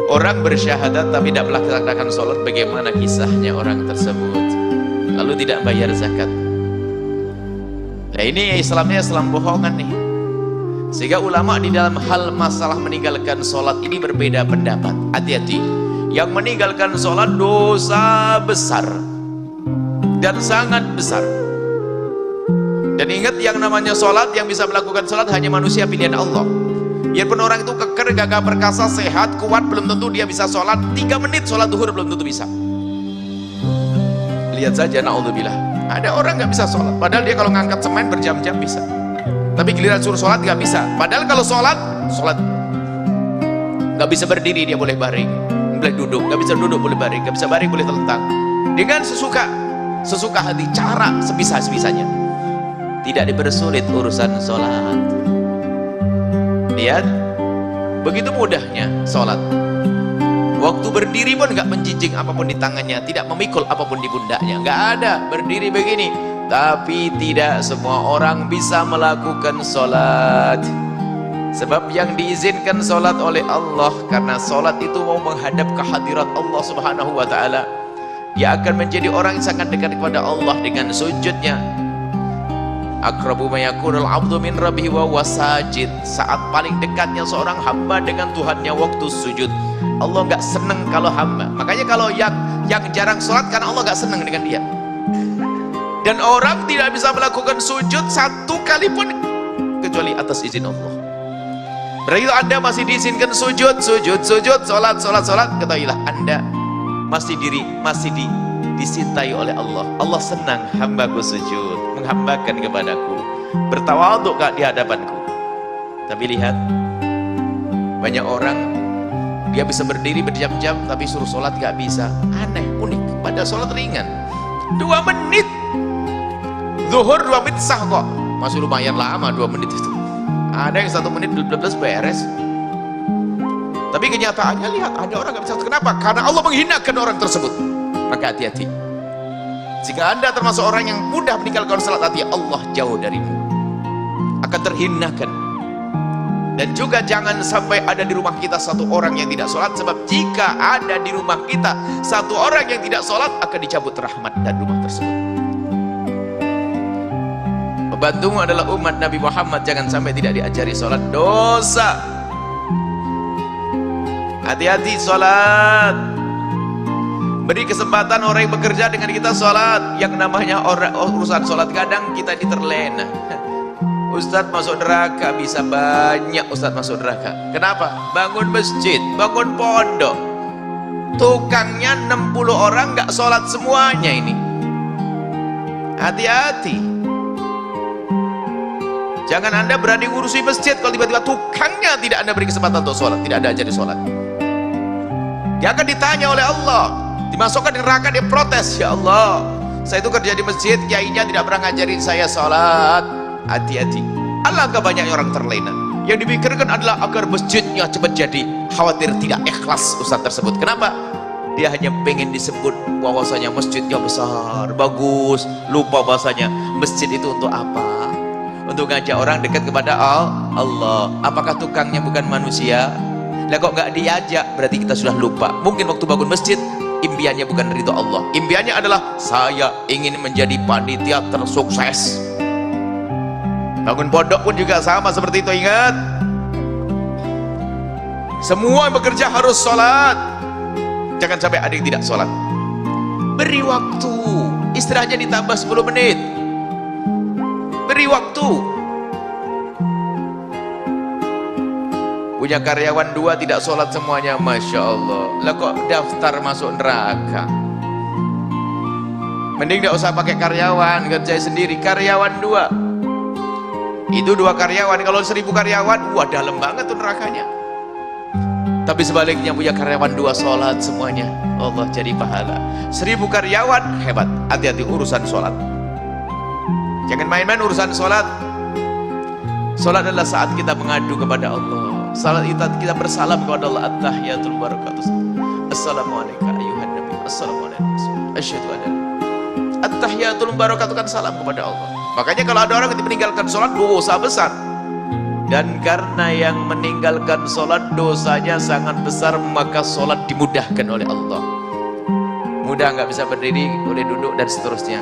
Orang bersyahadat tapi tidak melaksanakan sholat, bagaimana kisahnya orang tersebut? Lalu tidak bayar zakat. Nah ini Islamnya Islam bohongan nih. Sehingga ulama di dalam hal masalah meninggalkan sholat ini berbeda pendapat. Hati-hati, yang meninggalkan sholat dosa besar dan sangat besar. Dan ingat, yang namanya sholat, yang bisa melakukan sholat hanya manusia pilihan Allah. Biarpun orang itu keker, gagah perkasa, sehat, kuat, belum tentu dia bisa sholat 3 menit sholat duhur, belum tentu bisa. Lihat saja, na'udzubillah, ada orang nggak bisa sholat, padahal dia kalau ngangkat semen berjam-jam bisa. Tapi giliran suruh sholat nggak bisa. Padahal kalau sholat nggak bisa berdiri, dia boleh baring, boleh duduk, nggak bisa duduk boleh baring, nggak bisa baring boleh telentang. Dengan sesuka hati, cara sebisa-bisanya. Tidak dipersulit urusan sholat. Lihat, begitu mudahnya sholat. Waktu berdiri pun nggak menjinjing apapun di tangannya, tidak memikul apapun di pundaknya, nggak ada. Berdiri begini. Tapi tidak semua orang bisa melakukan sholat. Sebab yang diizinkan sholat oleh Allah, karena sholat itu mau menghadap kehadirat Allah subhanahu wa ta'ala. Dia akan menjadi orang yang sangat dekat kepada Allah dengan sujudnya. Aqrabu ma yakunul 'abdu min rabbihi wa huwa sajid. Saat paling dekatnya seorang hamba dengan Tuhannya waktu sujud. Allah nggak seneng kalau hamba. Makanya kalau yang jarang sholat, karena Allah nggak seneng dengan dia. Dan orang tidak bisa melakukan sujud 1 kali pun kecuali atas izin Allah. Berarti Anda masih diizinkan sujud, sholat, ketahuilah Anda masih disintai oleh Allah. Allah senang hambaku sujud, menghambakan kepadaku, bertawaduk di hadapanku. Tapi lihat, banyak orang dia bisa berdiri berjam-jam tapi suruh sholat gak bisa. Aneh, unik. Pada sholat ringan 2 menit zuhur, 2 menit sah kok. Masih lumayan lama 2 menit itu. Ada yang 1 menit 12 beres. Tapi kenyataannya lihat, ada orang gak bisa. Kenapa? Karena Allah menghinakan orang tersebut. Maka hati-hati. Jika Anda termasuk orang yang mudah meninggalkan salat, hati, Allah jauh darimu, akan terhinakan. Dan juga jangan sampai ada di rumah kita 1 orang yang tidak sholat. Sebab jika ada di rumah kita 1 orang yang tidak sholat, akan dicabut rahmat dan rumah tersebut. Pembantumu adalah umat Nabi Muhammad, jangan sampai tidak diajari sholat, dosa. Hati-hati sholat. Beri kesempatan orang yang bekerja dengan kita sholat. Yang namanya urusan sholat, kadang kita diterlena. Ustadz masuk neraka, bisa banyak Ustadz masuk neraka. Kenapa? Bangun masjid, bangun pondok, tukangnya 60 orang gak sholat semuanya ini. Hati-hati. Jangan Anda berani ngurusi masjid kalau tiba-tiba tukangnya tidak Anda beri kesempatan untuk sholat, tidak ada ajari sholat. Dia akan ditanya oleh Allah, dimasukkan di neraka, dia protes, ya Allah, saya itu kerja di masjid, kiainya tidak pernah ngajarin saya sholat. Hati-hati. Alangkah banyaknya orang terlena. Yang dipikirkan adalah agar masjidnya cepat jadi, khawatir tidak ikhlas ustaz tersebut. Kenapa? Dia hanya pengen disebut bahwasanya masjidnya besar, bagus, lupa bahwasanya masjid itu untuk apa? Untuk ngajak orang dekat kepada Allah. Apakah tukangnya bukan manusia? Lah kok nggak diajak, berarti kita sudah lupa. Mungkin waktu bangun masjid impiannya bukan ridho Allah, impiannya adalah saya ingin menjadi panitia tersukses. Bangun pondok pun juga sama seperti itu. Ingat, semua yang bekerja harus sholat. Jangan sampai ada yang tidak sholat. Beri waktu, istirahatnya ditambah 10 menit. Beri waktu. Punya karyawan 2 tidak sholat semuanya, Masya Allah. Lah kok daftar masuk neraka? Mending gak usah pakai karyawan, kerja sendiri. Karyawan 2 itu 2 karyawan. Kalau 1000 karyawan, wah dalam banget tuh nerakanya. Tapi sebaliknya punya karyawan 2 sholat semuanya, Allah jadi pahala. 1000 karyawan hebat. Hati-hati urusan sholat. Jangan main-main urusan sholat. Sholat adalah saat kita mengadu kepada Allah. Salat kita bersalam kepada Allah. At-tahiyatul barakatuh. Assalamualaikum ayuhan nabi. Assalamualaikum. Asyhadu an la ilaha illallah. At-tahiyatul barakatuh kan salam kepada Allah. Makanya kalau ada orang yang meninggalkan sholat, dosa besar. Dan karena yang meninggalkan sholat dosanya sangat besar, maka sholat dimudahkan oleh Allah. Mudah, nggak bisa berdiri, boleh duduk dan seterusnya.